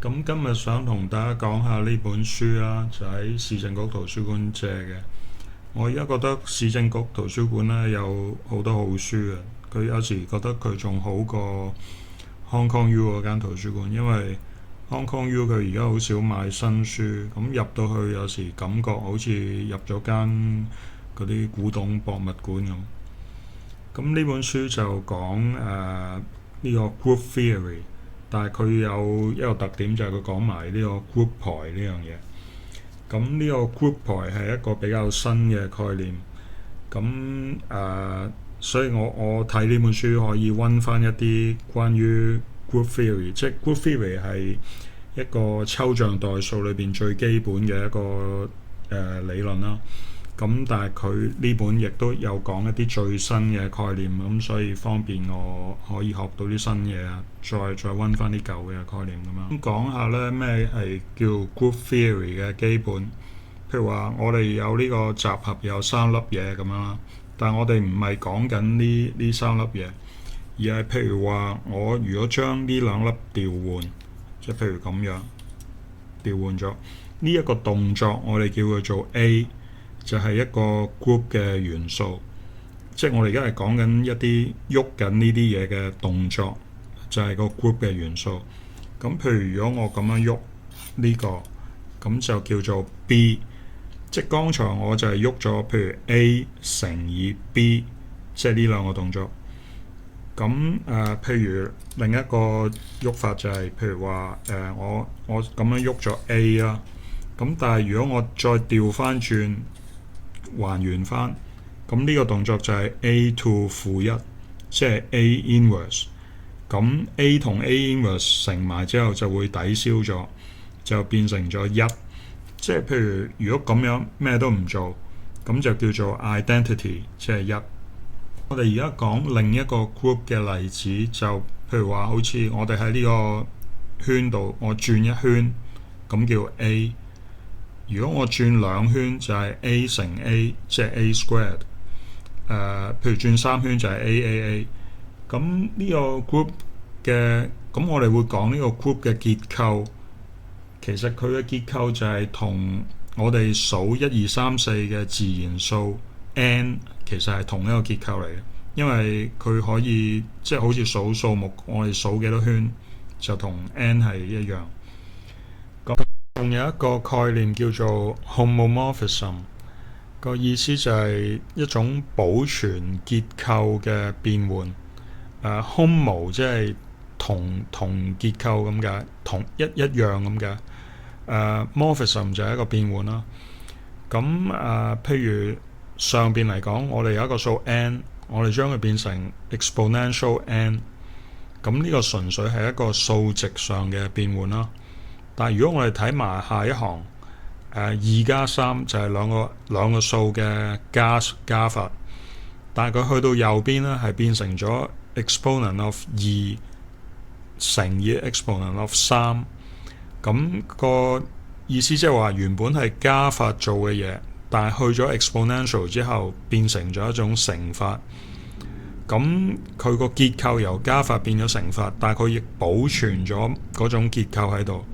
咁今日想同大家講下呢本書啦，就喺市政局圖書館借嘅。我而家覺得市政局圖書館呢有好多好書啊，佢有時覺得佢仲好過 Hong Kong U 嗰間圖書館，因為 Hong Kong U 佢而家好少賣新書，咁入到去有時感覺好似入咗間嗰啲古董博物館咁。咁呢本書就講呢個 group theory。但係佢有一個特點就係佢講埋呢個 group 牌呢樣嘢。咁呢個 group 牌係一個比較新嘅概念。所以我睇呢本書可以溫翻一啲關於 group theory，即係 group theory 係一個抽象代數裏邊最基本嘅一個理論啦。咁但係佢呢本亦都有講一啲最新嘅概念，咁所以方便我可以學到啲新嘢啊，再温翻啲舊嘅概念咁樣。咁講下咧咩係叫 group theory 嘅基本，譬如話我哋有呢個集合有三粒嘢咁樣啦，但係我哋唔係講緊呢三粒嘢，而係譬如話我如果將呢兩粒調換，即係譬如咁樣調換咗呢一個動作，我哋叫佢做 A。就係一個 group 嘅元素，即係我哋而家係講緊一啲喐緊呢啲嘢嘅動作，就係個 group 嘅元素。咁譬如如果我咁樣喐呢個，咁就叫做 B。即係剛才我就係喐咗，譬如 A 乘以 B，即係呢兩個動作。咁譬如另一個喐法就係，譬如話我咁樣喐咗 A 啦，咁但係如果我再調翻轉，還原翻，咁呢個動作就係 A to 負一，即係 A inverse。咁 A 同 A inverse 乘埋之後就會抵消咗，就變成咗一。即係譬如如果咁樣咩都唔做，咁就叫做 identity， 即係一。我哋而家講另一個 group 嘅例子，就譬如話好似我哋喺呢個圈度，我轉一圈，咁叫 A。如果我轉兩圈就係 A 乘 A， 即係 A squared。譬如轉三圈就係 AAA。咁呢個 group 嘅，咁我哋會講呢個 group 嘅結構。其實佢嘅結構就係同我哋數1、2、3、4嘅自然數 n 其實係同一個結構嚟嘅，因為佢可以即係好似數數目，我哋數幾多圈就同 n 係一樣。仲有一個概念叫做 homomorphism， 個意思就係一種保存結構嘅變換。homo 即係同結構咁解，同一樣咁解。morphism 就係一個變換啦。咁譬如上邊嚟講，我哋有一個數 n， 我哋將佢變成 exponential n， 咁呢個純粹係一個數值上嘅變換啦。但係如果我哋睇埋下一行，2加3就係兩個數嘅加法，但係佢去到右邊咧係變成咗 exponent of 2乘以 exponent of 3，咁個意思即係話原本係加法做嘅嘢，但係去咗 exponential 之後變成咗一種乘法，咁佢個結構由加法變咗乘法，但係佢亦保存咗嗰種結構喺度。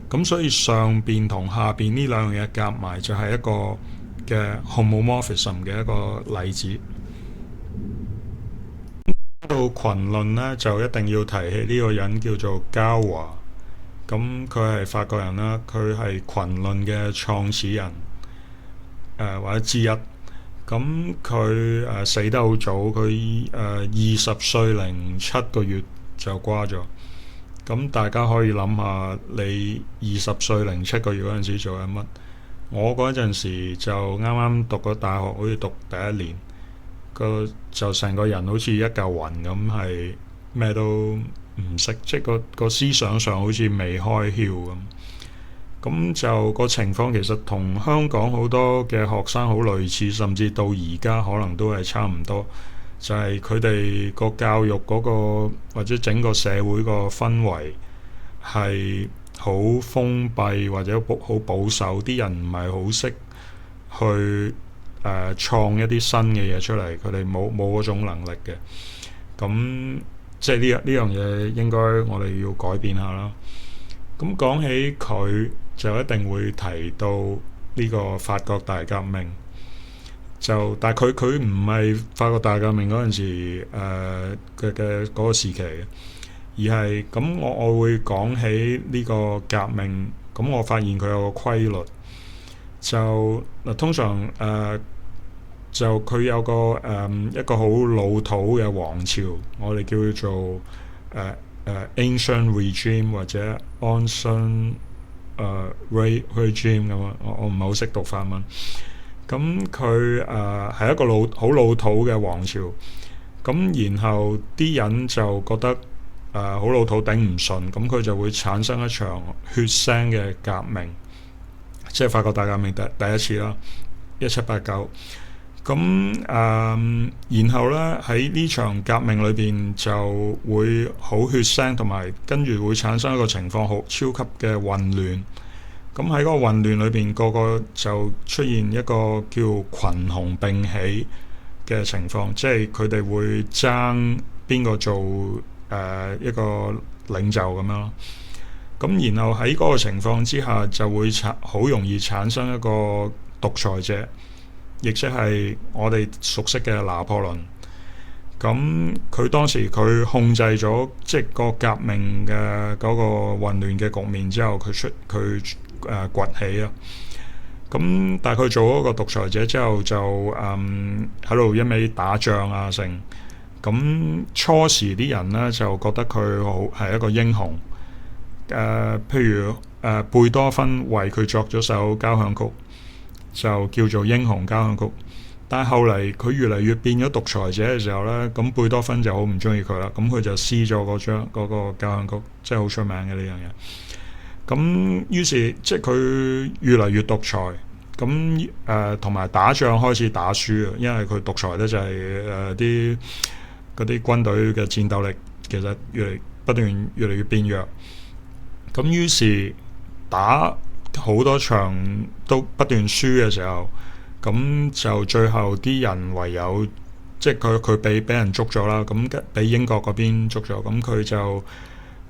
咁所以上邊同下邊呢兩樣嘢夾埋就係一個嘅 homomorphism 嘅一個例子。到群論呢，就一定要提起呢個人叫做交華。咁佢係法國人啦，佢係群論嘅創始人，或者之一。咁佢死得好早，佢20歲零7個月就瓜咗。咁大家可以諗下，你20歲零7個月嗰陣時做緊乜？我嗰陣時就啱啱讀咗大學，好似讀第一年，就成個人好似一嚿雲咁，係咩都唔識，即係個思想上好似未開竅咁。咁就個情況其實同香港好多嘅學生好類似，甚至到而家可能都係差唔多。就係佢哋個教育嗰個或者整個社會個氛圍係好封閉或者好保守，啲人唔係好識去創一啲新嘅嘢出嚟，佢哋冇嗰種能力嘅。咁即係呢樣嘢應該我哋要改變下啦。咁講起佢就一定會提到呢個法國大革命。但係佢唔係法國大革命嗰陣時嘅嗰個時期，而係咁我會講起呢個革命。咁我發現佢有個規律，通常就佢有一個好老土嘅王朝，我哋叫做ancient regime 或者 ancient regime 咁啊。我唔係好識讀法文。咁佢係一個好老土嘅王朝。咁然後啲人就覺得好老土頂唔順，咁佢就會產生一場血腥嘅革命，即係法國大革命第一次啦，1789。咁然後咧喺呢場革命裏邊就會好血腥，同埋跟住會產生一個情況，好超級嘅混亂。咁喺嗰個混亂裏邊，個個就出現一個叫群雄並起嘅情況，即係佢哋會爭邊個做一個領袖咁樣咯。咁然後喺嗰個情況之下，就會好容易產生一個獨裁者，亦即係我哋熟悉嘅拿破崙。咁佢當時佢控制咗即係個革命嘅嗰個混亂嘅局面之後，佢崛起啊。咁但係佢做咗個獨裁者之後，就喺度一味打仗啊成。咁初時啲人呢，就覺得佢好係一個英雄。譬如貝多芬為佢作咗首交響曲，就叫做英雄交響曲。但係後嚟佢越嚟越變咗獨裁者嘅時候呢，咁貝多芬就好唔中意佢啦。咁佢就撕咗嗰個交響曲，即係好出名嘅呢樣嘢。咁於是即係佢越嚟越獨裁，咁同埋打仗開始打輸啊，因為佢獨裁咧就係嗰啲軍隊嘅戰鬥力其實不斷越嚟越變弱。咁於是打好多場都不斷輸嘅時候，咁就最後啲人唯有即係佢俾人捉咗啦，咁俾英國嗰邊捉咗，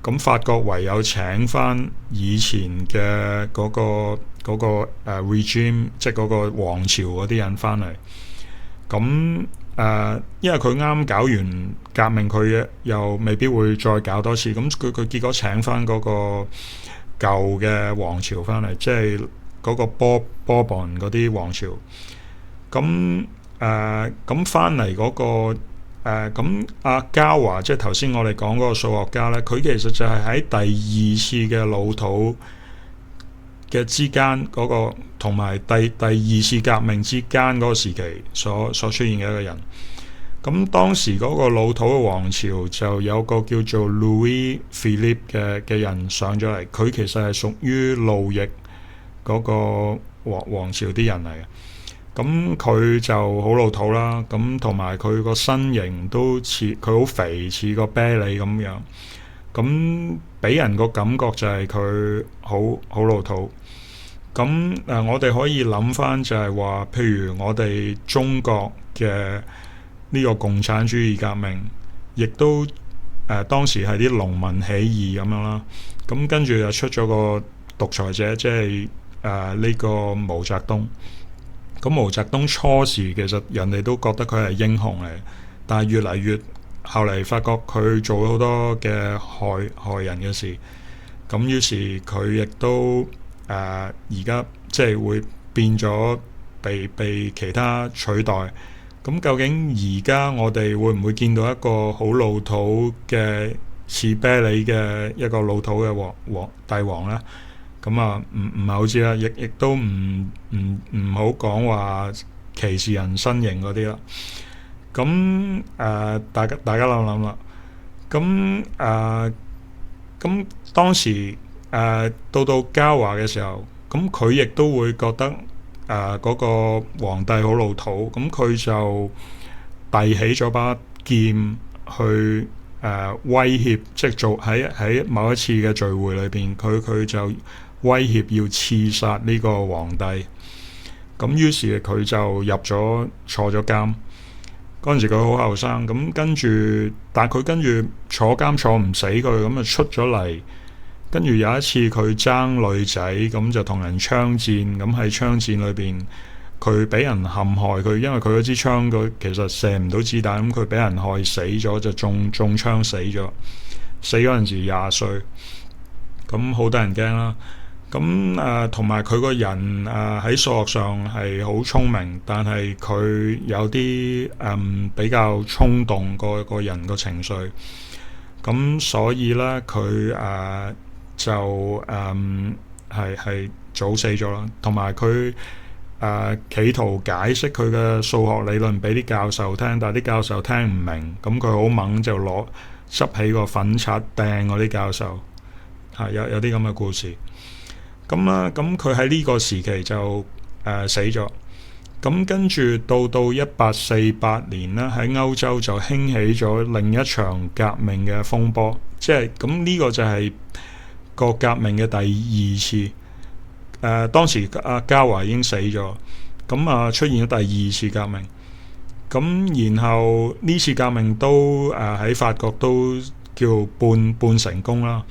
咁法國唯有請翻以前嘅嗰個regime， 即係嗰個王朝嗰啲人翻嚟。咁因為佢啱搞完革命，佢又未必會再搞多次。咁佢結果請翻嗰個舊嘅王朝翻嚟，即係嗰個波旁嗰啲王朝。咁翻嚟嗰個。咁阿嘉華即係頭先我哋講嗰個數學家呢，佢其實就係喺第二次嘅老土嘅之間嗰個，同埋第二次革命之間嗰個時期所出現嘅一個人。咁當時嗰個老土嘅王朝就有個叫做 Louis Philippe 嘅人上咗嚟，佢其實係屬於路易嗰個王朝啲人嚟嘅。咁佢就好老土啦，咁同埋佢個身形都似佢好肥，似個啤梨咁樣。咁俾人個感覺就係佢好老土。咁我哋可以諗翻就係話，譬如我哋中國嘅呢個共產主義革命，亦都當時係啲農民起義咁樣啦。咁跟住就出咗個獨裁者，即係呢個毛澤東。咁毛澤東初時其實人哋都覺得佢係英雄嚟，但係越嚟越後嚟發覺佢做咗好多嘅害人嘅事，咁於是佢亦都而家即係會變咗被其他取代。咁究竟而家我哋會唔會見到一個好老土嘅似啤梨嘅一個老土嘅帝王呢？咁唔係好知啦，亦都唔好講話歧視人身形嗰啲啦。咁大家諗諗啦。咁當時到嘉華嘅時候，咁佢亦都會覺得嗰個皇帝好老土，咁佢就遞起咗把劍去威脅，即係做喺某一次嘅聚會裏邊，佢就威脅要刺殺呢個皇帝。咁於是佢就坐咗監。嗰陣時佢好後生，咁但佢跟住坐監坐唔死佢，咁就出咗嚟跟住有一次佢爭女仔，咁就同人槍戰，咁喺槍戰裏邊佢俾人陷害佢，因為佢嗰支槍佢其實射唔到子彈，咁佢俾人害死咗，就中槍死咗。死嗰陣時20歲，咁好得人驚啦。咁同埋佢個人喺數學上係好聰明，但係佢有啲比較衝動個人個情緒，咁所以咧佢就係早死咗啦。同埋佢企圖解釋佢嘅數學理論俾啲教授聽，但係啲教授聽唔明，咁佢好猛就執起個粉刷掟嗰啲教授，有啲咁嘅故事。咁啦，咁佢喺呢個時期就死咗。咁跟住到1848年啦，喺歐洲就興起咗另一場革命嘅風波，即係咁呢個就係個革命嘅第二次。當時嘉華已經死咗，咁出現咗第二次革命。咁然後呢次革命都喺法國都叫半成功啦。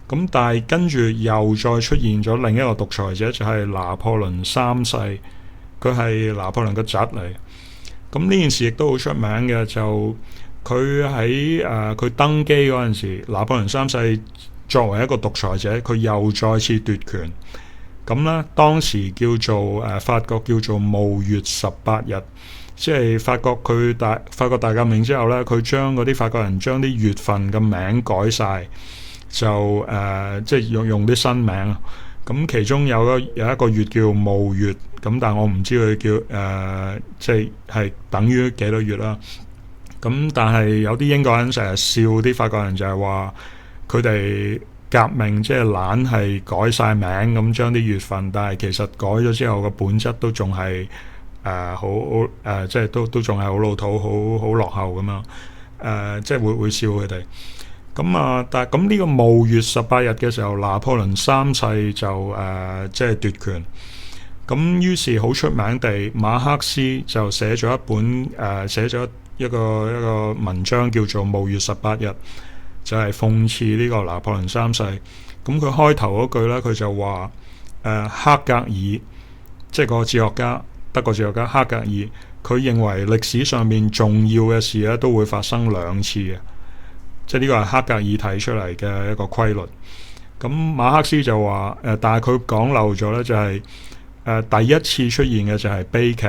咁但係跟住又再出現咗另一個獨裁者，就係拿破崙三世，佢係拿破崙個侄嚟。咁呢件事亦都好出名嘅，就佢喺佢登基嗰陣時，拿破崙三世作為一個獨裁者，佢又再次奪權。咁呢，當時叫做法國叫做霧月18日，即係法國大革命之後呢，佢將嗰啲法國人將啲月份嘅名改晒。就即係用啲新名，咁其中有一個月叫霧月，咁但係我唔知佢叫即係等於幾多月啦。咁但係有啲英國人成日笑啲法國人，就係話佢哋革命即係懶係改晒名咁，將啲月份，但係其實改咗之後個本質都仲係即係都仲係好老土，好落後咁樣。即係會笑佢哋。但係咁呢個霧月18日嘅時候，拿破崙三世就即係奪權。咁於是好出名地，馬克思就寫咗一個文章叫做《霧月18日》，就係諷刺呢個拿破崙三世。咁佢開頭嗰句咧，佢就話黑格爾，即係個哲學家，德國哲學家黑格爾，佢認為歷史上面重要嘅事咧都會發生兩次嘅。即係呢個係黑格爾提出嚟嘅一個規律。咁馬克思就話但係佢講漏咗咧，就係第一次出現嘅就係悲劇，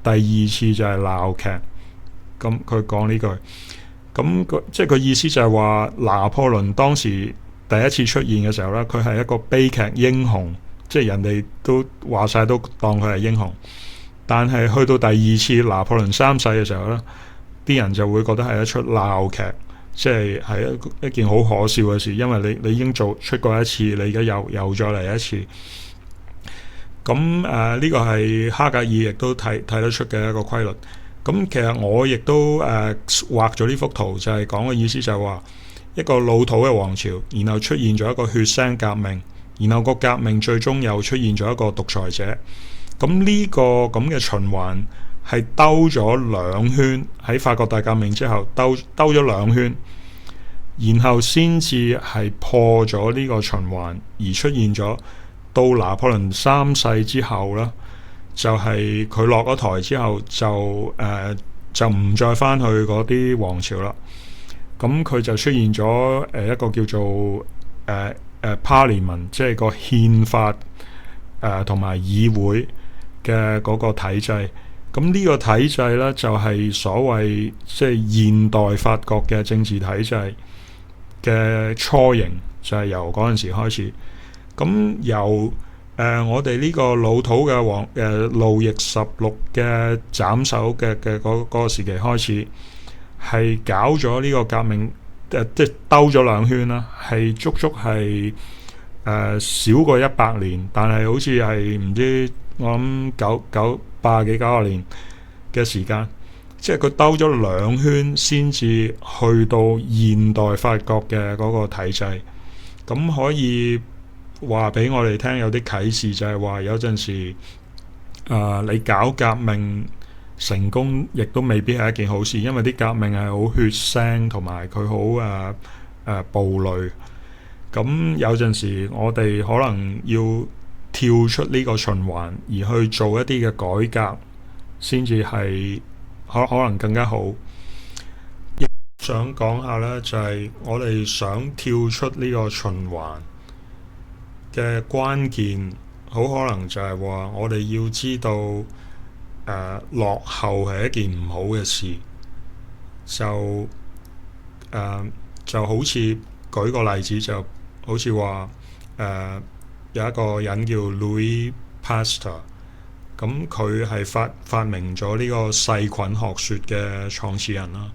第二次就係鬧劇。咁佢講呢句，咁即係佢意思就係話拿破崙當時第一次出現嘅時候咧，佢係一個悲劇英雄，即係人哋都話晒都當佢係英雄。但係去到第二次拿破崙三世嘅時候咧，啲人就會覺得係一出鬧劇。即係一件好可笑嘅事，因為你已經出過一次，你而家又再嚟一次。咁呢個係黑格爾亦都睇得出嘅一個規律。咁其實我亦都畫咗呢幅圖，就係講嘅意思就係話一個老土嘅王朝，然後出現咗一個血腥革命，然後個革命最終又出現咗一個獨裁者。咁呢個咁嘅循環係兜咗兩圈，喺法國大革命之後兜咗兩圈，然後先至係破咗呢個循環，而出現咗到拿破崙三世之後啦，就係佢落咗台之後就唔再翻去嗰啲王朝啦。咁佢就出現咗一個叫做Parliament， 即係個憲法同埋議會嘅嗰個體制。咁呢個體制呢，就係所謂即係現代法國嘅政治體制嘅雛形，就係由嗰陣時開始。咁由我哋呢個老土嘅路易16嘅斬首嘅嗰個時期開始，係搞咗呢個革命，即係兜咗兩圈啦，係足係少過100年，但係好似係唔知我諗80幾90年嘅時間，即係佢兜咗兩圈先至去到現代法國嘅嗰個體制。咁可以話俾我哋聽有啲啟示，就係話有陣時你搞革命成功亦都未必係一件好事，因為啲革命係好血腥同埋佢好暴戾。咁有陣時我哋可能要跳出呢個循環，而去做一啲嘅改革，先至係可能更加好。想講下呢，就係我哋想跳出呢個循環嘅關鍵，好可能就係話我哋要知道，落後係一件唔好嘅事。就好似舉個例子，就好似話有一個人叫 Louis Pasteur，咁佢係發明咗呢個細菌學説嘅創始人啦。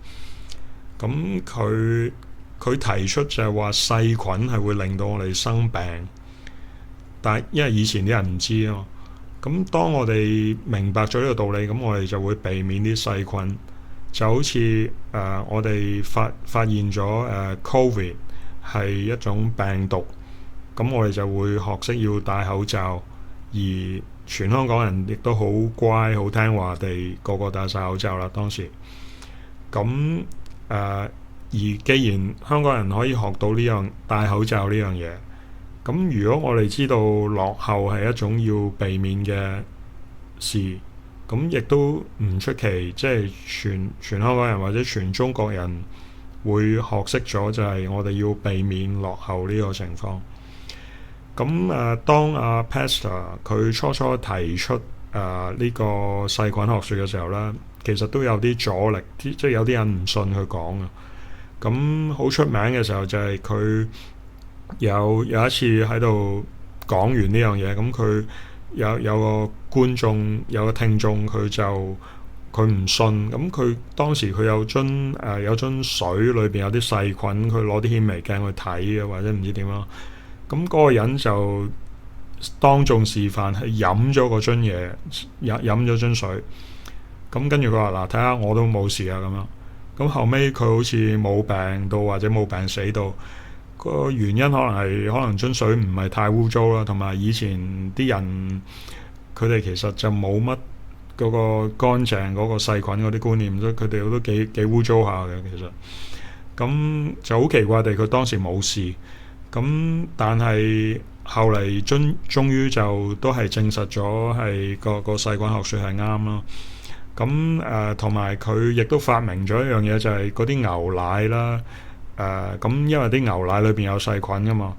咁佢提出就係話細菌係會令到我哋生病，但係因為以前啲人唔知啊嘛。咁當我哋明白咗呢個道理，咁我哋就會避免啲細菌。就好似我哋發現咗Covid 係一種病毒，咁我哋就會學識要戴口罩，而全香港人亦都好乖好聽話地個個戴晒口罩啦。當時咁而既然香港人可以學到呢樣戴口罩呢樣嘢，咁如果我哋知道落後係一種要避免嘅事，咁亦都唔出奇，即係全香港人或者全中國人會學識咗，就係我哋要避免落後呢個情況。咁當阿 Pasteur 佢初提出呢個細菌學説嘅時候呢，其實都有啲阻力，即係有啲人唔信佢講啊。咁好出名嘅時候就係佢有一次喺度講完呢樣嘢，咁佢有個觀眾有個聽眾佢唔信，咁佢當時佢有樽水裏邊有啲細菌，佢攞啲顯微鏡去睇嘅，或者唔知點啦。咁嗰個人就當眾示範係飲咗嗰樽嘢，飲咗樽水。咁跟住佢話嗱，睇下我都冇事啊咁樣。咁後尾佢好似冇病到或者冇病死到，個原因可能樽水唔係太污糟啦，同埋以前啲人佢哋其實就冇乜嗰個乾淨嗰個細菌嗰啲觀念，所以佢哋都幾污糟下嘅其實。咁就好奇怪地，佢當時冇事。咁但係後嚟終於就都係證實咗係個細菌學説係啱咯。咁同埋佢亦都發明咗一樣嘢，就係嗰啲牛奶啦。咁因為啲牛奶裏邊有細菌噶嘛，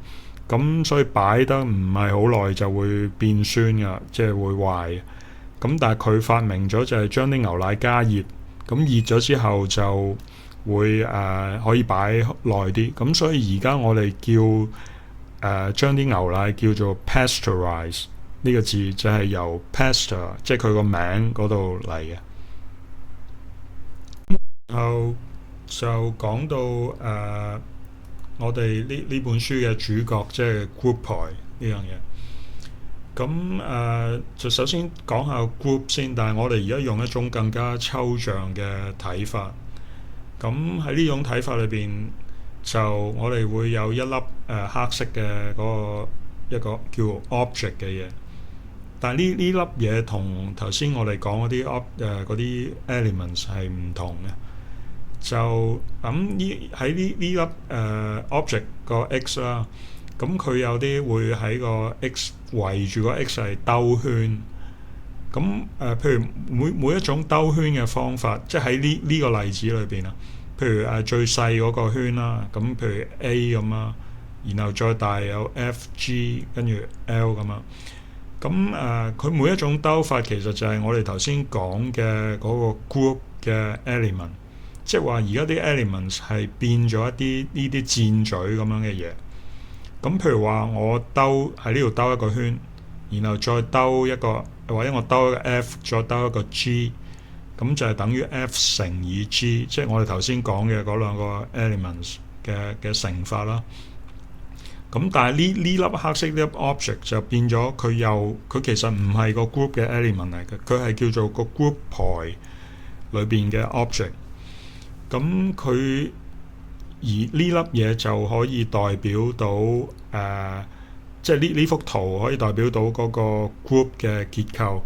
咁所以擺得唔係好耐就會變酸噶，即係會壞。咁但係佢發明咗就係將啲牛奶加熱，咁熱咗之後就會可以擺耐啲。咁所以而家我哋叫將啲牛奶叫做 pasteurize 呢個字，就係由 Pasteur 即係佢個名嗰度嚟嘅。然後就講到我哋呢本書嘅主角即係 Groupon 呢樣嘢。咁就首先講下 group 先，但係我哋而家用一種更加抽象嘅睇法。咁喺呢種睇法裏邊，就我哋會有一粒黑色嘅一個叫 object 嘅嘢。但係呢粒嘢同頭先我哋講嗰啲 elements 係唔同嘅。就咁喺呢粒object 個 x 啦，咁佢有啲會喺個 x 圍住個 x 係兜圈。咁譬如每一種兜圈嘅方法，即係喺呢個例子裏邊啊，譬如最細嗰個圈啦，咁譬如 A 咁啊，然後再大有 F、G 跟住 L 咁啊。咁佢每一種兜法其實就係我哋頭先講嘅嗰個 group 嘅 element。即係話而家啲 elements 係變咗一啲呢啲箭嘴咁樣嘅嘢。咁譬如話我喺呢度兜一個圈，然後再兜一個，或者我兜一個 F 再兜一個 G， 咁就係等於 F 乘以 G， 即係我哋頭先講嘅嗰兩個 elements 嘅乘法啦。咁但係呢粒黑色呢粒 object 就變咗佢其實唔係個 group 嘅 element 嚟嘅，佢係叫做個 group 牌裏邊嘅 object。咁佢而呢粒嘢就可以代表到即係呢幅圖可以代表到嗰個 group 嘅結構，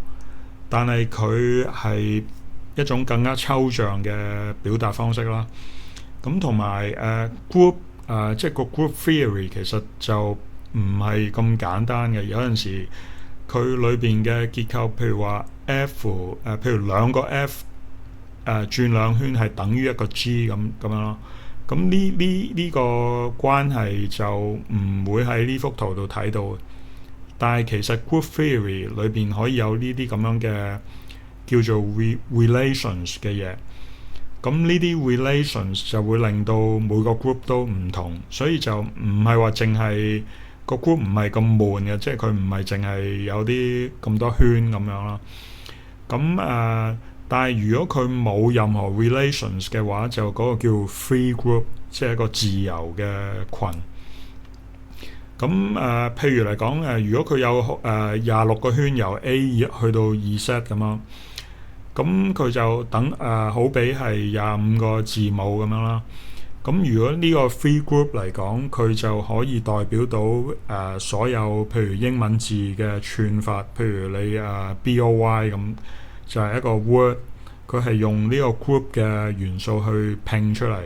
但係佢係一種更加抽象嘅表達方式啦。咁同埋group 即係個 group theory 其實就唔係咁簡單嘅。有陣時佢裏邊嘅結構，譬如話 F 譬如兩個 F 轉兩圈係等於一個 G 咁樣咯。咁呢個關係就唔會喺呢幅圖度睇到嘅。但係其實 group theory 裏邊可以有呢啲咁樣嘅叫做 relations 嘅嘢。咁呢啲 relations 就會令到每個 group 都唔同，所以就唔係話淨係個 group 唔係咁悶嘅，即係佢唔係淨係有啲咁多圈咁樣啦。咁但係如果佢冇任何 relations 嘅話，就嗰個叫 free group， 即係一個自由嘅群。咁譬如嚟講如果佢有26個圈由 A 去到 Z 咁樣。咁佢就等好比係25個字母咁樣啦。咁如果呢個 free group 嚟講，佢就可以代表到所有譬如英文字嘅串法，譬如你BOY 咁，就係一個 word， 佢係用呢個 group 嘅元素去拼出嚟。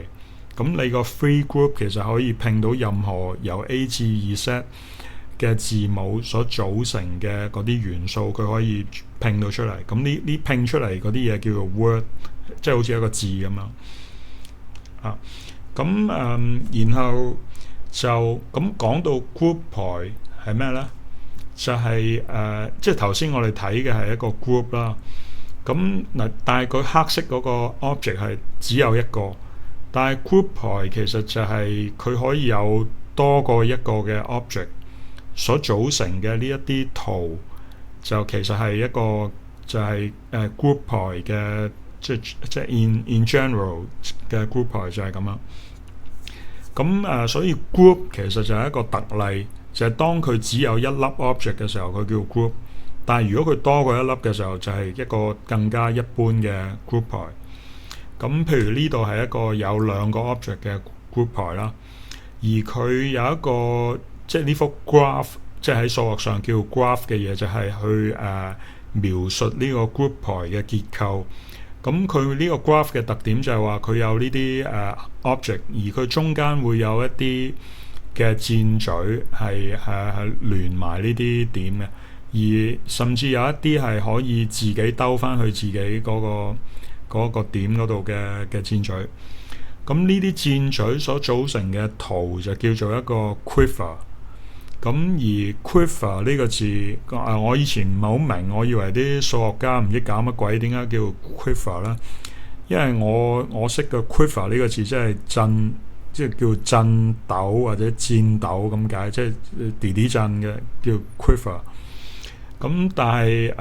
咁你個 free group 其實可以拼到任何由 A 至 Z嘅字母所組成嘅嗰啲元素，佢可以拼到出嚟。咁呢拼出嚟嗰啲嘢叫做 word， 即係好似一個字咁樣。咁然後就咁講到 group 牌係咩咧？就係即係頭先我哋睇嘅係一個 group 啦。咁嗱，但係佢黑色嗰個 object 係只有一個，但係 group 牌其實就係佢可以有多過一個嘅 object。所組成嘅呢一啲圖就其實係一個就係group 牌嘅，即係 in general 嘅 group 牌就係咁樣。咁所以 group 其實就係一個特例，就係當佢只有一粒 object 嘅時候，佢叫 group。但係如果佢多過一粒嘅時候，就係一個更加一般嘅 group 牌。咁譬如呢度係一個有兩個 object 嘅 group 牌啦，而佢有一個即係呢幅 graph， 即係喺數學上叫 graph 嘅嘢，就係去描述呢個 group 牌嘅結構。咁佢呢個 graph 嘅特點就係話佢有呢啲object， 而佢中間會有一啲嘅箭嘴係連埋呢啲點嘅，而甚至有一啲係可以自己兜翻去自己嗰個點嗰度嘅箭嘴。咁呢啲箭嘴所組成嘅圖就叫做一個 quiver。咁而 quiver 呢個字，我以前唔係好明，我以為啲數學家唔知搞乜鬼，點解叫 quiver 咧？因為我識嘅 quiver 呢個字即係震，即係叫震抖或者戰抖咁解，即係啲啲震嘅叫 quiver。咁但係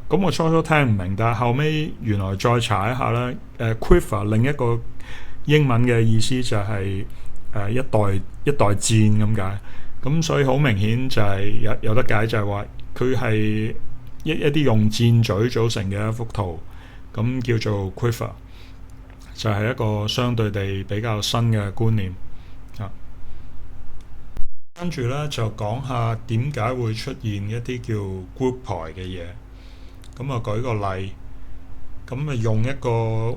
咁我初聽唔明，但係後尾原來再查一下咧，quiver 另一個英文嘅意思就係一袋箭咁解。咁所以好明顯就係有得解，就係話佢係一啲用箭嘴組成嘅一幅圖，咁叫做 quiver， 就係一個相對地比較新嘅觀念。跟住咧就講下點解會出現一啲叫 group 牌嘅嘢。咁啊舉個例，咁啊用一個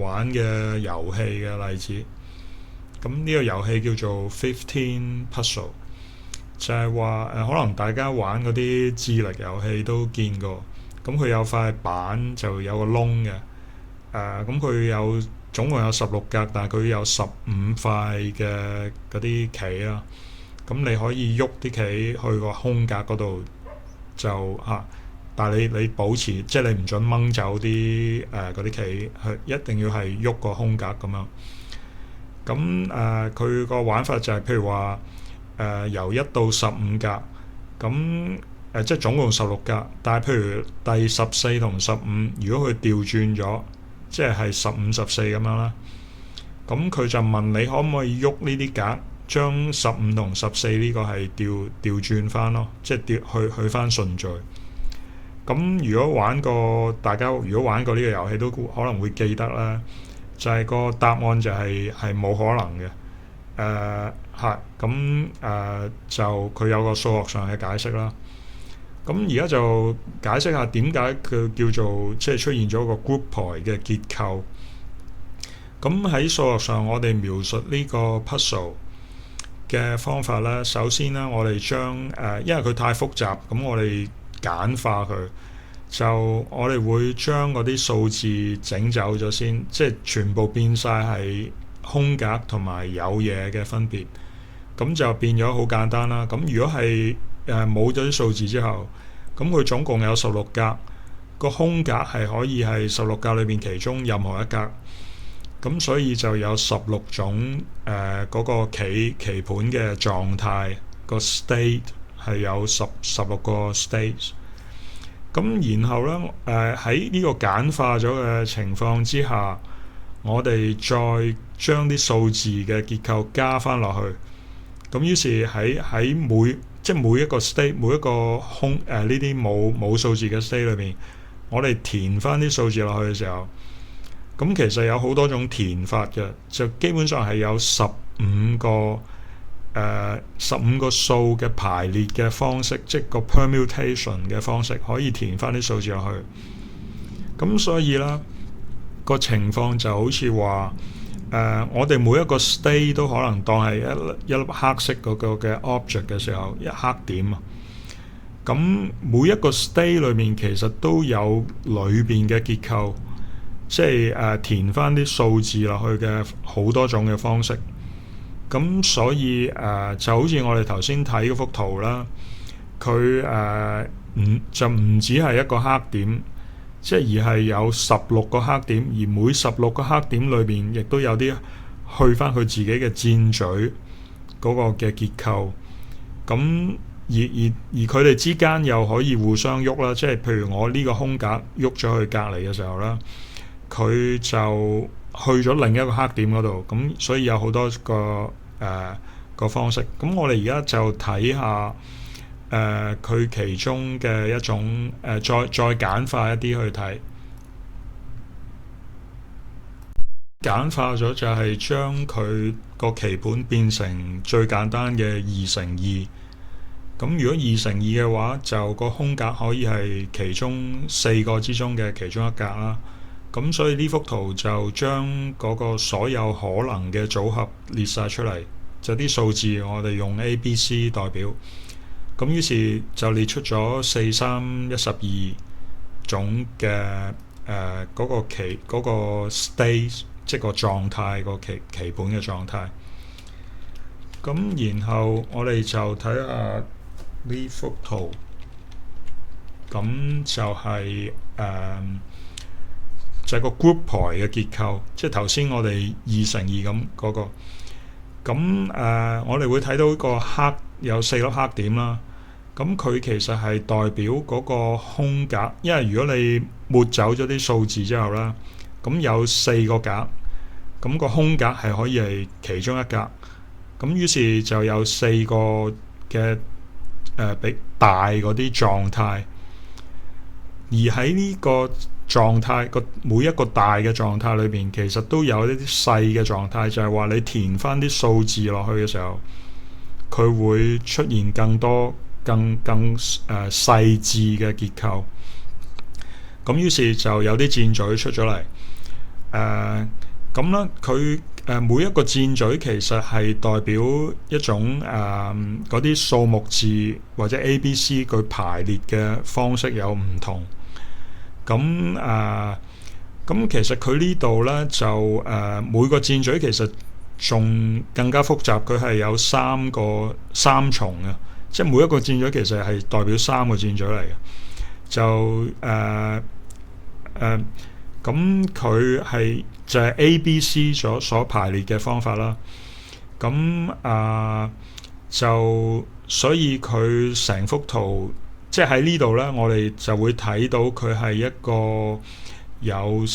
玩嘅遊戲嘅例子。咁呢個遊戲叫做 15 Puzzle。就係話可能大家玩嗰啲智力遊戲都見過，咁佢有塊板就有個窿嘅，咁佢有總共有16格，但係佢有15塊嘅嗰啲棋啦，咁你可以喐啲棋去個空格嗰度就但係你保持，即係你唔準掹走啲嗰啲棋，一定要係喐個空格咁樣。咁佢個玩法就係譬如話。由1到15格，咁即係總共16格，但係譬如第14同15，如果佢調轉咗，即係15、14咁樣啦，咁佢就問你可唔可以喐呢啲格，將15同14呢個係調轉翻咯，即係去翻順序。咁如果大家如果玩過呢個遊戲都可能會記得啦，就係個答案就係冇可能嘅。就佢有個數學上嘅解釋啦。咁而家就解釋下點解佢叫做即係出現咗個 group 牌嘅結構。咁喺數學上，我哋描述呢個 puzzle，嘅方法咧，首先咧，我哋將因為佢太複雜，咁我哋簡化佢，就我哋會將嗰啲數字整走咗先，即係全部變晒係空格同埋有嘢嘅分別，咁就變咗好簡單啦。咁如果係冇咗啲數字之後，咁佢總共有16格，個空格係可以係16格裏邊其中任何一格。咁所以就有16種嗰個棋盤嘅狀態，個 state 係有16個 state。咁然後咧喺呢個簡化咗嘅情況之下，我哋再將啲數字嘅結構加翻落去。咁於是喺每一個 state 每一個空呢啲冇數字嘅 state 裏邊，我哋填翻啲數字落去嘅時候。咁其實有好多種填法嘅，就基本上係有15個數嘅排列嘅方式，即係個 permutation 嘅方式，可以填翻啲數字落去。咁所以啦，個情況就好似話，我哋每一個 state 都可能當係一粒黑色嗰個嘅 object 嘅時候，一黑點啊。咁每一個 state 裏面其實都有裏邊嘅結構。即係填翻啲數字落去嘅好多種嘅方式，咁所以就好似我哋頭先睇嗰幅圖啦，佢就唔止係一個黑點，即係而係有16個黑點，而每16個黑點裏邊亦都有啲去翻佢自己嘅箭嘴嗰個嘅結構，咁而佢哋之間又可以互相喐啦，即係譬如我呢個空格喐咗去隔離嘅時候啦。佢就去咗另一個黑點嗰度，咁所以有好多個方式。咁我哋而家就睇下佢其中嘅一種再簡化一啲去睇。簡化咗就係將佢個棋盤變成最簡單嘅2×2。咁如果2×2嘅話，就個空格可以係其中4個之中嘅其中一格啦。咁所以呢幅圖就將嗰個所有可能嘅組合列晒出嚟，就啲數字我哋用 A、B、C 代表。咁於是就列出咗4、3、12種嘅嗰個嗰個 state， 即係個狀態，個棋盤嘅狀態。咁然後我哋就睇下呢幅圖，咁就係就係個 group 牌嘅結構，即係頭先我哋2×2咁嗰個。咁我哋會睇到個黑有4粒黑點啦。咁佢其實係代表嗰個空格，因為如果你抹走咗啲數字之後啦，咁有4個格，咁個空格係可以係其中一格。咁於是就有4個嘅比大嗰啲狀態，而喺呢個狀態個每一個大嘅狀態裏邊，其實都有一啲細嘅狀態，就係話你填翻啲數字落去嘅時候，佢會出現更多更細緻嘅結構。咁於是就有啲箭嘴出咗嚟。咁咧佢每一個箭嘴其實係代表一種嗰啲數目字或者 A、B、C 佢排列嘅方式有唔同。咁其實佢呢度咧就每個箭嘴其實仲更加複雜，佢係有3重嘅，即係每一個箭嘴其實係代表3個箭嘴嚟嘅。就咁佢係就係 A、B、C 所排列嘅方法啦。咁就所以佢成幅圖。即係喺呢度咧，我哋就會睇到佢係一個有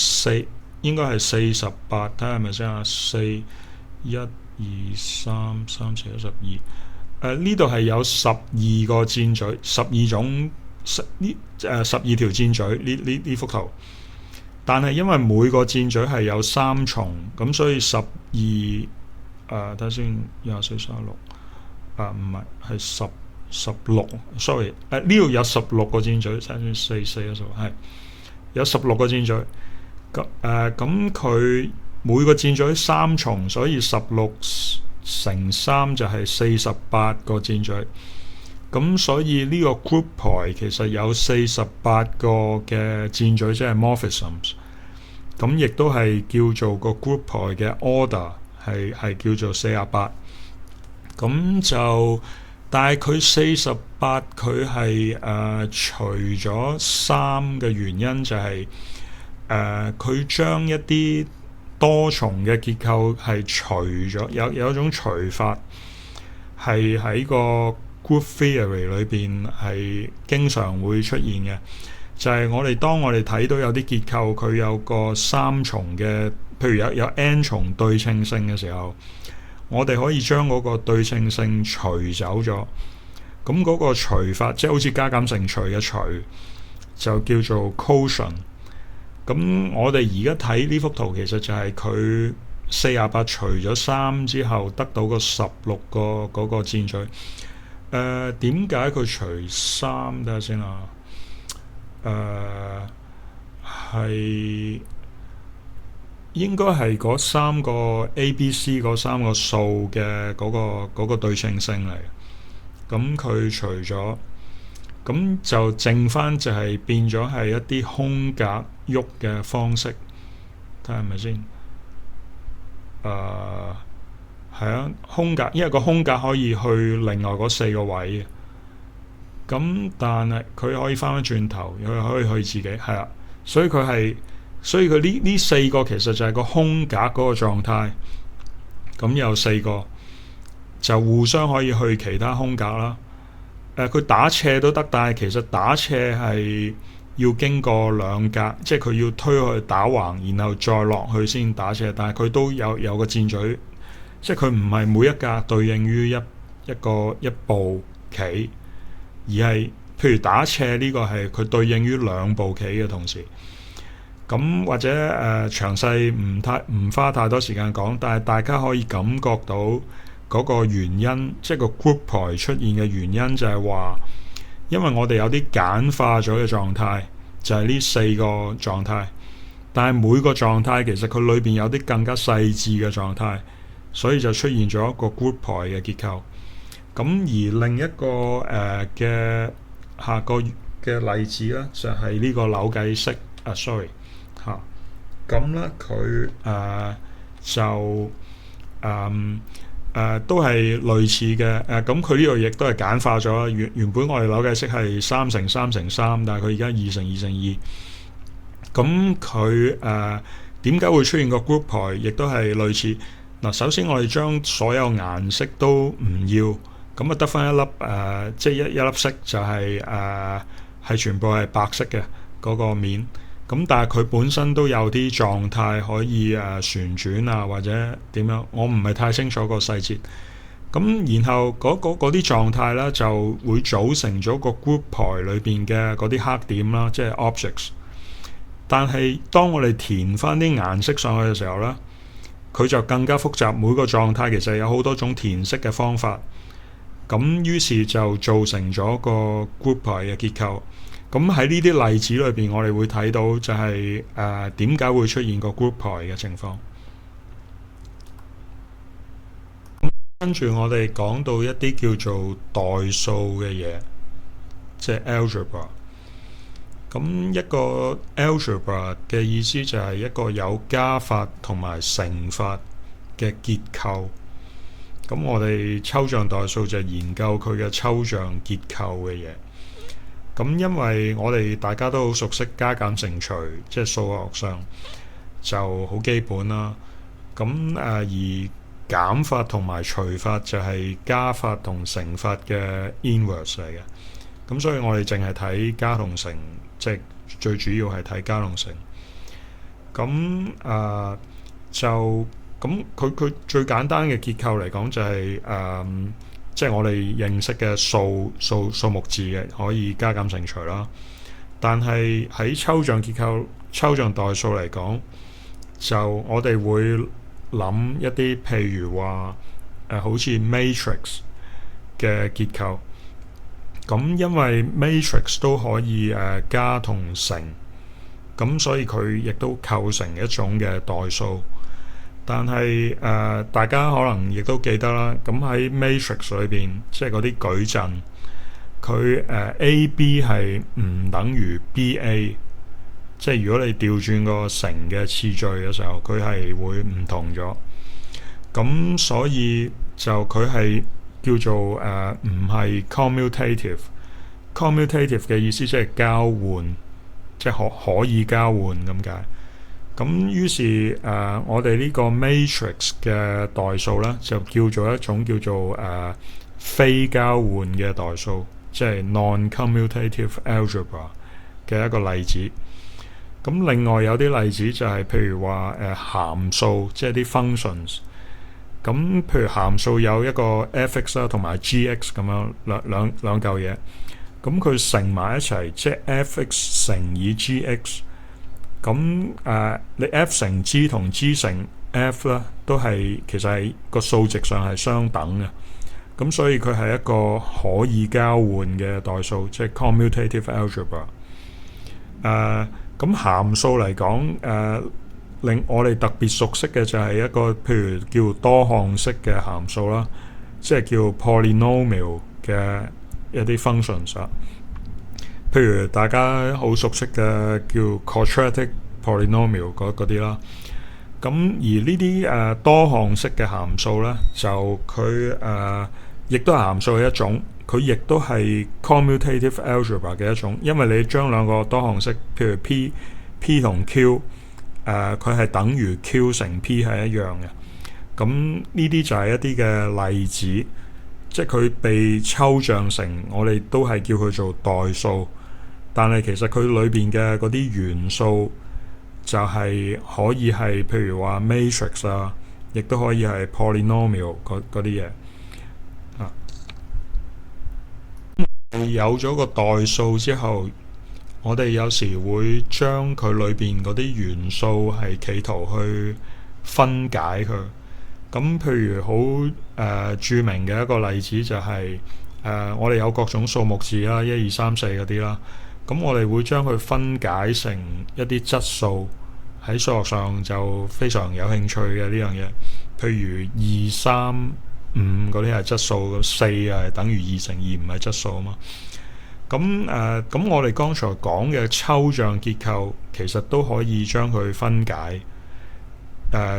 應該係48，睇下係咪先啊？4、1、2、3、3、4、12。呢度係有12個箭嘴，12種12條箭嘴呢幅圖。但係因為每個箭嘴係有3重，咁所以12睇下先，24、36唔係係16 sorry 呢度有16個箭嘴，4、4、15係有16個箭嘴。咁佢每個箭嘴3重，所以16乘3就係48個箭嘴。咁所以呢個 group 牌其實有48個嘅箭嘴，即係 morphisms。咁亦都係叫做個 group 牌嘅 order 係叫做48。咁就但係佢48佢係除咗3嘅原因就係佢將一啲多重嘅結構係除咗，有一種除法係喺個 group theory 裏邊係經常會出現嘅，就係當我哋睇到有啲結構佢有個3重嘅，譬如有 n 重對稱性嘅時候，我哋可以將嗰個對稱性除走咗。咁嗰個除法即係好似加減乘除嘅除，就叫做 quotient。咁我哋而家睇呢幅圖，其實就係佢48除咗3之後得到個16個嗰個箭嘴。點解佢除3？等下先啊。係應該係嗰3個 A、B、C 嗰3個數嘅嗰個對稱性嚟。咁佢除咗，咁就剩翻就係變咗係一啲空格喐嘅方式，睇下係咪先？係啊，空格，因為個空格可以去另外嗰4個位嘅。咁但係佢可以翻返轉頭，又可以去自己，係啦。所以佢呢4個其實就係個空格嗰個狀態。咁有4個。就互相可以去其他空格啦。佢打斜都得，但係其實打斜係要經過2格，即係佢要推去打橫，然後再落去先打斜。但係佢都有個箭嘴，即係佢唔係每一格對應於一步棋，而係譬如打斜呢個係佢對應於2步棋嘅同時。咁或者詳細唔花太多時間講，但係大家可以感覺到嗰個原因，即係個 group 牌出現嘅原因就係話，因為我哋有啲簡化咗嘅狀態，就係呢4個狀態，但係每個狀態其實佢裏邊有啲更加細緻嘅狀態，所以就出現咗一個 group 牌嘅結構。咁而另一個嘅下個嘅例子咧，就係呢個扭計式sorry 嚇。咁咧佢就都係類似嘅。咁佢呢度亦都係簡化咗。原本我哋扭計式係3乘3乘3，但係佢而家2乘2乘2。咁佢點解會出現個 group 牌？亦都係類似。嗱，首先我哋將所有顏色都唔要，咁啊得翻一粒即係一粒色就係全部係白色嘅嗰個面。咁但係佢本身都有啲狀態可以旋轉啊，或者點樣，我唔係太清楚個細節。咁然後嗰啲狀態咧就會組成咗個 group 牌裏邊嘅嗰啲黑點啦，即係 objects。但係當我哋填翻啲顏色上去嘅時候咧，佢就更加複雜。每個狀態其實有好多種填色嘅方法。咁於是就造成咗個 group 牌嘅結構。咁喺呢啲例子裏邊，我哋會睇到就係點解會出現個 group 牌嘅情況。跟住我哋講到一啲叫做代數嘅嘢，即係 algebra。咁一個 algebra 嘅意思就係一個有加法同埋乘法嘅結構。咁我哋抽象代數就係研究佢嘅抽象結構嘅嘢。咁因為我哋大家都好熟悉加減乘除，即係數學上就好基本啦。咁而減法同埋除法就係加法同乘法嘅 inverse 嚟嘅。咁所以我哋淨係睇加同乘，即係最主要係睇加同乘。咁就咁佢最簡單嘅結構嚟講就係即係我哋認識嘅數目字嘅可以加減乘除啦。但係喺抽象結構、抽象代數嚟講，就我哋會諗一啲譬如話好似 matrix 嘅結構。咁因為 matrix 都可以加同乘，咁所以佢亦都構成一種嘅代數。但係大家可能亦都記得啦。咁喺 matrix 裏邊，即係嗰啲矩陣，佢AB 係唔等於 BA。即係如果你調轉個乘嘅次序嘅時候，佢係會唔同咗。咁所以就佢係叫做唔係 commutative。commutative 嘅意思即係交換，即係可以交換咁解。咁於是我哋呢個 matrix 嘅代數咧，就叫做一種叫做非交換嘅代數，即係 non-commutative algebra 嘅一個例子。咁另外有啲例子就係譬如話函數，即係啲 functions。咁譬如函數有一個 f(x) 啦，同埋 g(x) 咁樣兩嚿嘢。咁佢乘埋一齊，即係 f(x) 乘以 g(x). 咁你 f 乘 g 同 g 乘 f 咧，都係其實係個數值上係相等嘅。咁所以佢係一個可以交換嘅代數，即係 commutative algebra。咁函數嚟講，令我哋特別熟悉嘅就係一個譬如叫多項式嘅函數啦，即係叫 polynomial 嘅一啲 functions 啊。譬如大家好熟悉嘅叫 quadratic polynomial 嗰啲啦。咁而呢啲多項式嘅函數咧，就佢亦都係函數嘅一種，佢亦都係 commutative algebra 嘅一種，因為你將兩個多項式，譬如 P 同 Q， 佢係等於 Q 乘 P 係一樣嘅。咁呢啲就係一啲嘅例子，即係佢被抽象成我哋都係叫佢做代數，但係其實佢裏邊嘅嗰啲元素就係可以係譬如話 matrix 啊，亦都可以係 polynomial 嗰啲嘢。有咗個代數之後，我哋有時會將佢裏邊嗰啲元素係企圖去分解佢。咁譬如好著名嘅一個例子就係我哋有各種數目字啦，1、2、3、4嗰啲啦。咁我哋會將佢分解成一啲質數，喺數學上就非常有興趣嘅呢樣嘢。譬如2、3、5嗰啲係質數，4係等於2乘2唔係質數啊嘛。咁我哋剛才講嘅抽象結構，其實都可以將佢分解，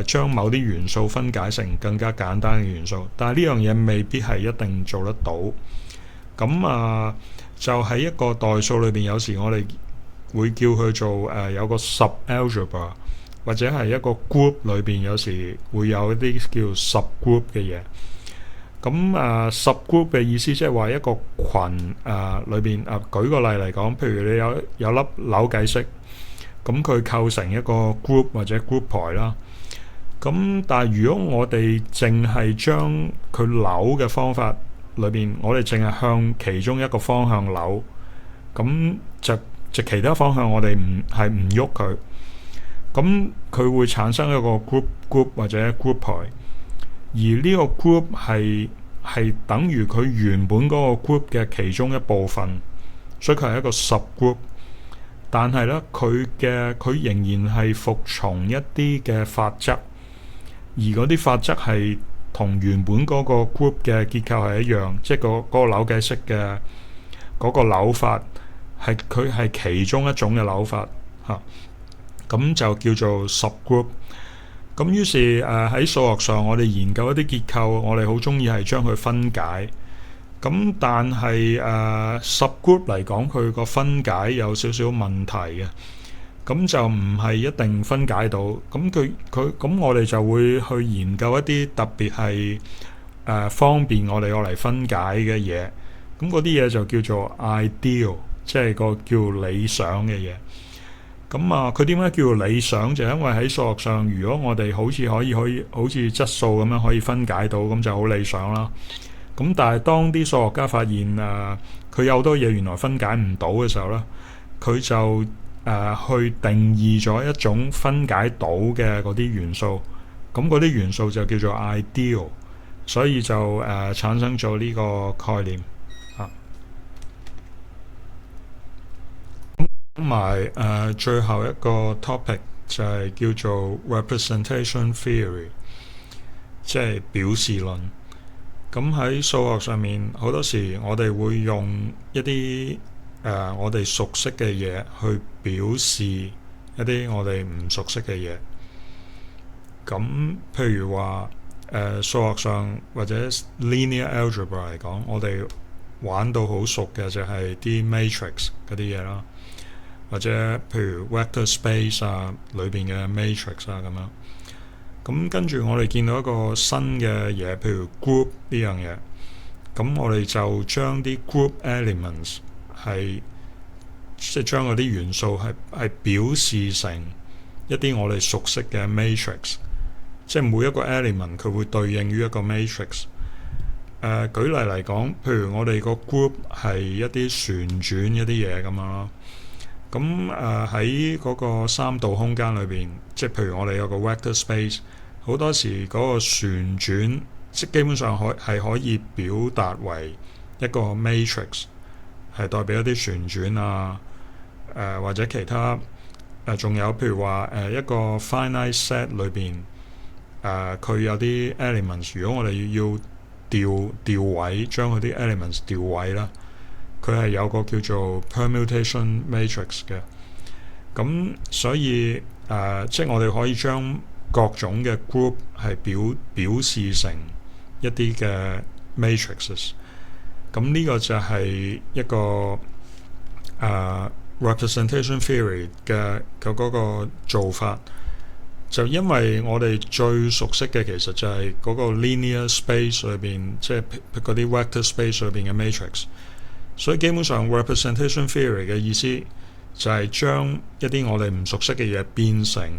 將某啲元素分解成更加簡單嘅元素。但係呢樣嘢未必係一定做得到。咁就喺一個代數裏邊，有時我哋會叫佢做有個 sub-algebra， 或者係一個 group 裏邊，有時會有一啲叫 sub-group 嘅嘢。咁subgroup 嘅意思即係話一個群裏邊舉個例嚟講，譬如你有粒扭計骰，咁佢構成一個 group 或者 group 牌啦。咁但係如果我哋淨係將佢扭嘅方法裏邊，我哋淨係向其中一個方向扭，咁就其他方向我哋唔喐佢，咁佢會產生一個 group 或者 group 牌。而呢個 group 係等於佢原本嗰個 group 嘅其中一部分，所以佢係一個 subgroup。但係咧，佢仍然係服從一啲嘅法則，而嗰啲法則係同原本嗰個 group 嘅結構係一樣，即係嗰個扭計骰嘅嗰個扭法佢係其中一種嘅扭法嚇，咁就叫做 subgroup。咁於是喺數學上，我哋研究一啲結構，我哋好中意係將佢分解。咁但係subgroup 嚟講，佢個分解有少少問題嘅。咁就唔係一定分解到。咁我哋就會去研究一啲特別係方便我哋攞嚟分解嘅嘢。咁嗰啲嘢就叫做 ideal， 即係個叫理想嘅嘢。咁佢點解叫理想？就因為喺數學上，如果我哋好似可以好似質數咁樣可以分解到，咁就好理想啦。咁但係當啲數學家發現佢有好多嘢原來分解唔到嘅時候咧，佢就去定義咗一種分解到嘅嗰啲元素。咁嗰啲元素就叫做 ideal， 所以就產生咗呢個概念。同埋最後一個 topic 就係叫做 representation theory，即係表示論。咁喺數學上面，好多時我哋會用一啲我哋熟悉嘅嘢去表示一啲我哋唔熟悉嘅嘢。咁譬如話數學上或者 linear algebra 嚟講，我哋玩到好熟嘅就係啲 matrix 嗰啲嘢啦，或者譬如 vector space 啊裏邊嘅 matrix 啊咁樣。咁跟住我哋見到一個新嘅嘢，譬如 group 呢樣嘢，咁我哋就將啲 group elements 係即係將嗰啲元素係表示成一啲我哋熟悉嘅 matrix， 即係每一個 element 佢會對應於一個 matrix。舉例嚟講，譬如我哋個 group 係一啲旋轉一啲嘢咁樣咯。咁喺嗰個三度空間裏邊，即係譬如我哋有個 vector space， 好多時嗰個旋轉，即基本上係可以表達為一個 matrix， 係代表一啲旋轉啊，或者其他仲有譬如話一個 finite set 裏邊，佢有啲 elements， 如果我哋要調位，將嗰啲 elements 調位啦。佢係有個叫做 permutation matrix 嘅，咁所以即係我哋可以將各種嘅 group 係表示成一啲嘅 matrices。咁呢個就係一個representation theory 嘅嗰個做法。就因為我哋最熟悉嘅其實就係嗰個 linear space 裏邊，即係嗰啲 vector space 裏邊嘅 matrix。所以基本上 representation theory 嘅意思就係將一啲我哋唔熟悉嘅嘢變成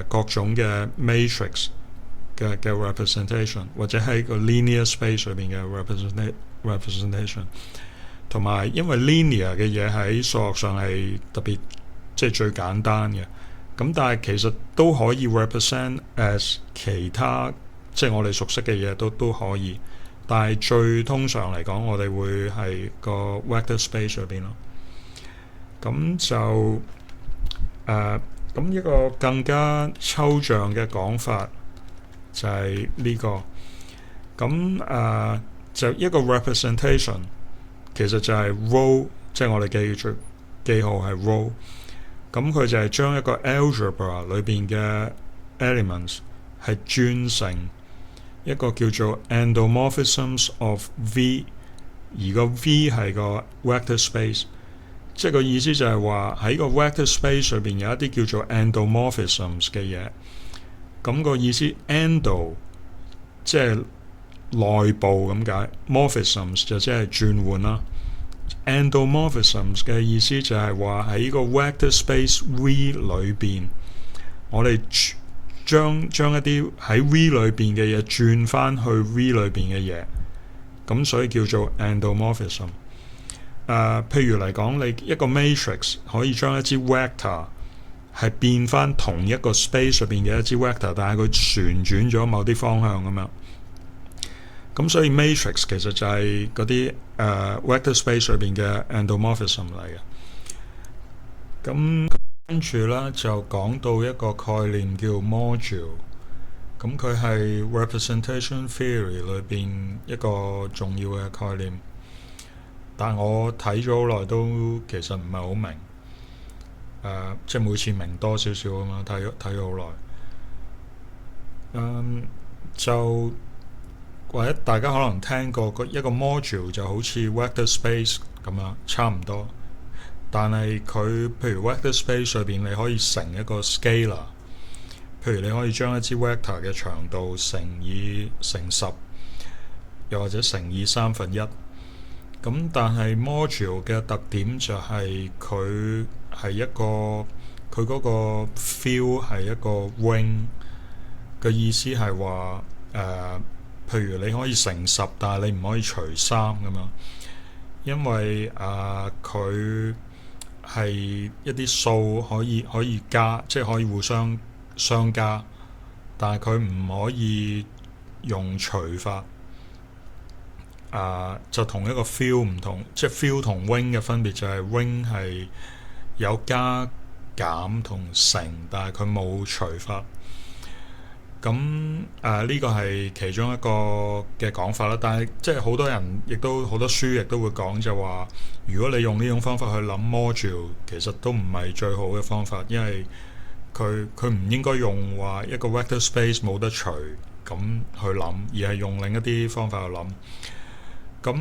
各種嘅 matrix 嘅 representation， 或者喺個 linear space 裏邊嘅 representation。同埋因為 linear 嘅嘢喺數學上係特別即係最簡單嘅，咁但係其實都可以 represent as 其他即係我哋熟悉嘅嘢都可以。但係最通常嚟講，我哋會係個 vector space 裏邊咯。咁就咁一個更加抽象嘅講法就係呢個。咁就一個 representation 其實就係 rho， 即係我哋記號係 rho。咁佢就係將一個 algebra 裏邊嘅 elements 係轉成一個叫做 endomorphisms of V， 而個 V 係個 vector space， 即係個意思就係話喺個 vector space 裏邊有一啲叫做 endomorphisms 嘅嘢。咁個意思 endo 即係內部咁解， morphisms 就即係轉換啦。endomorphisms 嘅意思就係話喺個 vector space V 裏邊，我哋將一啲喺 V 裏邊嘅嘢轉翻去 V 裏邊嘅嘢，咁所以叫做 endomorphism。譬如嚟講，你一個 matrix 可以將一支 vector 係變翻同一個 space 裏邊嘅一支 vector， 但係佢旋轉咗某啲方向咁樣。咁所以 matrix 其實就係嗰啲vector space 裏邊嘅 endomorphism 嚟嘅。咁跟住咧就講到一個概念叫 module， 咁佢係 representation theory 裏邊一個重要嘅概念，但我睇咗好耐都其實唔係好明，即係每次明多少少咁樣，睇咗好耐。就或者大家可能聽過一個 module 就好似 vector space 咁樣，差唔多。但係佢譬如 vector space 裏邊你可以乘一個 scalar， 譬如你可以將一支 vector 嘅長度乘以10，又或者乘以1/3。咁但係 module 嘅特點就係佢係一個佢嗰個 field 係一個 ring 嘅意思係話譬如你可以乘10，但係你唔可以除3咁樣，因為佢係一啲數可以加，即係可以互相相加，但係佢唔可以用除法。就同一個 field 唔同，即係 field 同 ring 嘅分別就係 ring 係有加減同乘，但係佢冇除法。咁呢個係其中一個嘅講法啦。但係即係好多人亦都好多書亦都會講就話，如果你用呢種方法去諗 module，其實都唔係最好嘅方法，因為佢唔應該用話一個 vector space 冇得除咁去諗，而係用另一啲方法去諗。咁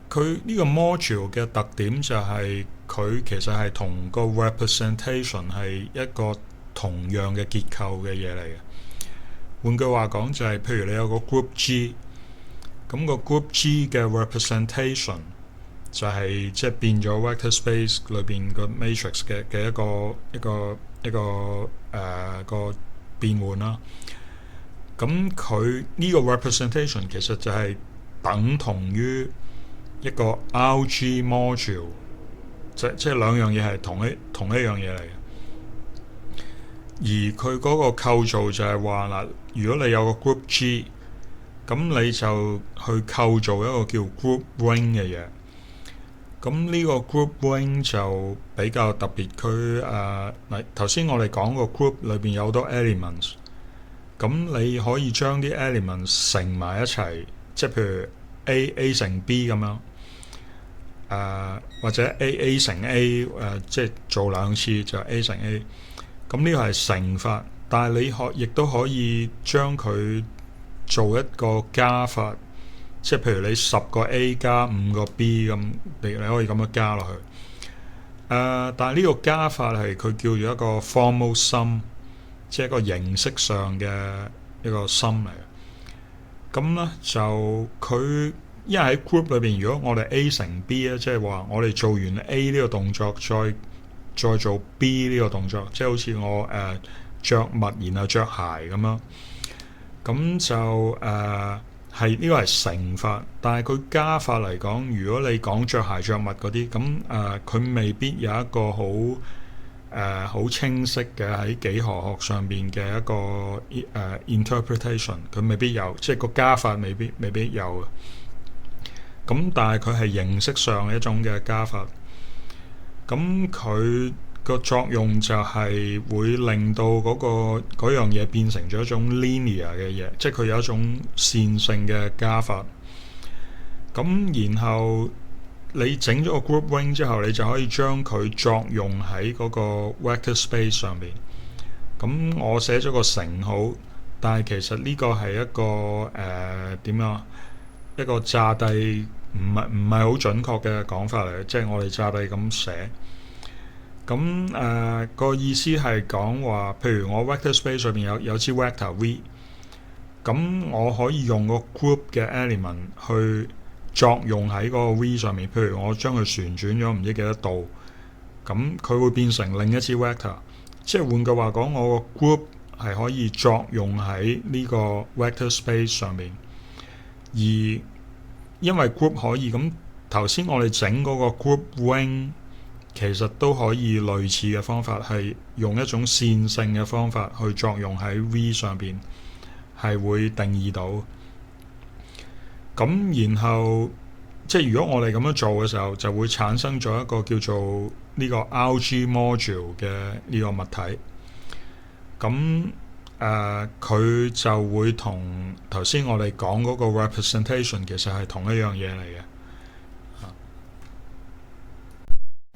佢呢個 module 嘅特點就係佢其實係同個 representation 係一個同樣嘅結構嘅嘢嚟嘅。換句話講就係，譬如你有個 group G， 咁個 group G 嘅 representation 就係即係變咗 vector space 裏邊個 matrix 嘅一個變換啦。咁佢呢個 representation 其實就係等同於一個 RG module， 即係兩樣嘢係同一樣嘢嚟嘅。而佢嗰個構造就係話嗱，如果你有個 group G， 咁你就去構造一個叫 group ring 嘅嘢。咁呢個 group ring 就比較特別，佢頭先我哋講個 group 裏邊有好多 elements， 咁你可以將啲 elements 乘埋一齊，即係譬如 A 乘 B 咁樣，或者 A 乘 A， 即係做兩次就 A 乘 A。咁呢個係乘法，但係你亦都可以將佢做一個加法，即係譬如你10個 A 加5個 B 咁，你可以咁樣加落去。但係呢個加法係佢叫做一個 formal sum， 即係一個形式上嘅一個 sum 嚟嘅。咁咧就佢因為喺 group 裏邊，如果我哋 A 乘 B 咧，即係話我哋做完 A 呢個動作，再做 B 呢個動作，即係好似我着襪然後着鞋咁樣，咁就係呢個係乘法。但係佢加法嚟講，如果你講着鞋着襪嗰啲，咁佢未必有一個好清晰嘅喺幾何學上邊嘅一個interpretation， 佢未必有，即係個加法未必有。咁但係佢係形式上一種嘅加法。咁佢個作用就係會令到嗰樣嘢變成咗一種 linear 嘅嘢，即係佢有一種線性嘅加法。咁然後你整咗個 group ring 之後，你就可以將佢作用喺嗰個 vector space 上面。咁我寫咗個乘號，但係其實呢個係一個點樣？一個炸地唔係好準確嘅講法嚟，即係我哋炸地咁寫。咁個意思係講話，譬如我 vector space 上面有支 vector v， 咁我可以用個 group 嘅 element 去作用喺嗰個 v 上面。譬如我將佢旋轉咗唔知幾多度，咁佢會變成另一支 vector。即係換句話講，我個 group 係可以作用喺呢個 vector space 上面。而因為 group 可以，咁頭先我哋整嗰個 group ring 其實都可以類似嘅方法，係用一種線性嘅方法去作用喺 V 上邊，係會定義到。咁然後即係如果我哋咁樣做嘅時候，就會產生咗一個叫做呢個 RG module 嘅呢個物體。咁佢就會同頭先我哋講嗰個 representation 其實係同一樣嘢嚟嘅。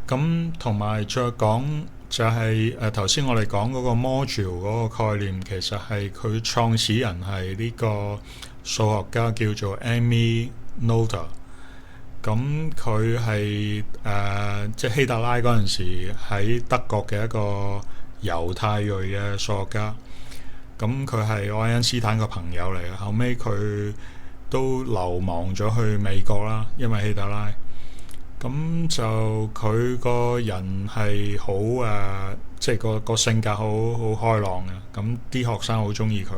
咁同埋再講就係頭先我哋講嗰個 module 嗰個概念，其實係佢創始人係呢個數學家叫做 Emil Noether。咁佢係即係希特拉嗰陣時喺德國嘅一個猶太裔嘅數學家。咁佢係愛因斯坦個朋友嚟嘅，後尾佢都流亡咗去美國啦，因為希特拉。咁就佢個人係好即係個性格好開朗嘅。咁啲學生好中意佢，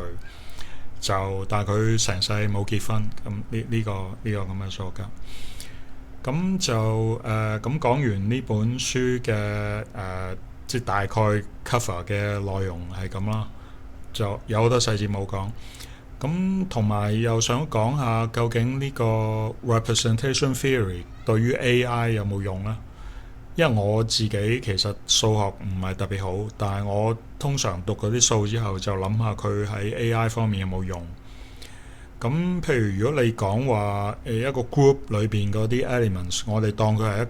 但係佢成世冇結婚。咁呢個咁嘅數學家。咁就咁講完呢本書嘅即係大概 cover 嘅內容係咁啦。就有好多細節冇講，咁同埋又想講下究竟呢個 representation theory 對於 AI 有冇用呢？因為我自己其實數學唔係特別好，但係我通常讀嗰啲數之後就諗下佢喺 AI 方面有冇用。咁譬如如果你講話一個 group 裏邊嗰啲 elements，我哋當佢係一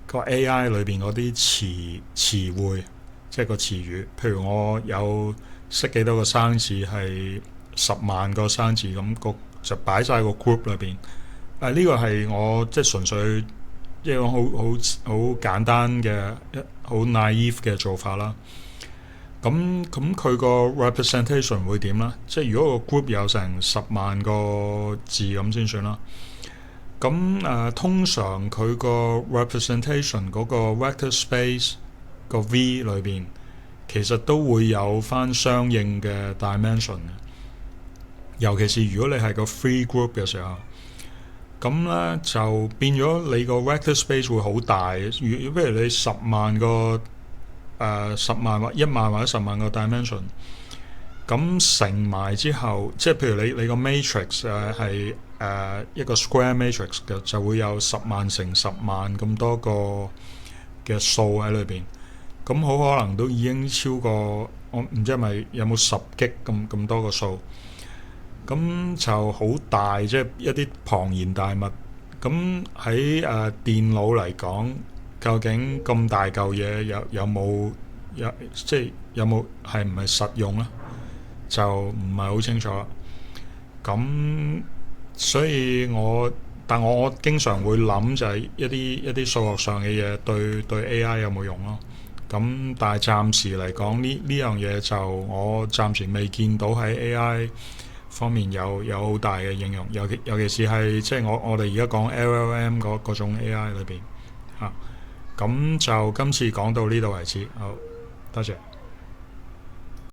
個 AI 裏邊嗰啲詞彙，即係個詞語。譬如我有識幾多個生字係10萬個生字咁，就擺晒個 group 裏邊。呢個係我即係純粹一種好簡單嘅好 naive 嘅做法啦。咁佢個 representation 會點啦？即係如果個 group 有成10萬個字咁先算啦。咁通常佢個 representation 嗰個 vector space 個 V 裏邊，其實都會有翻相應嘅 dimension 嘅。尤其是如果你係個 free group 嘅時候，咁咧就變咗你個 vector space 會好大。譬如你10萬個10萬或1萬或者10萬個 dimension， 咁乘埋之後，即係譬如你個 matrix 係一個 square matrix 嘅，就會有10萬乘10萬咁多個嘅數喺裏邊。咁好可能都已經超過，我唔知係咪有冇10G咁多個數。咁就好大，即係一啲龐然大物。咁喺電腦嚟講，究竟咁大嚿嘢有冇即係有冇係唔係實用咧？就唔係好清楚。咁所以但我經常會諗就係一啲數學上嘅嘢對 AI 有冇用咯。咁但係暫時嚟講呢樣嘢就我暫時未見到喺 AI方面有好大嘅應用，尤其是係即係我哋而家講 LLM 嗰種 AI 裏邊嚇。咁就今次講到呢度為止，好多謝。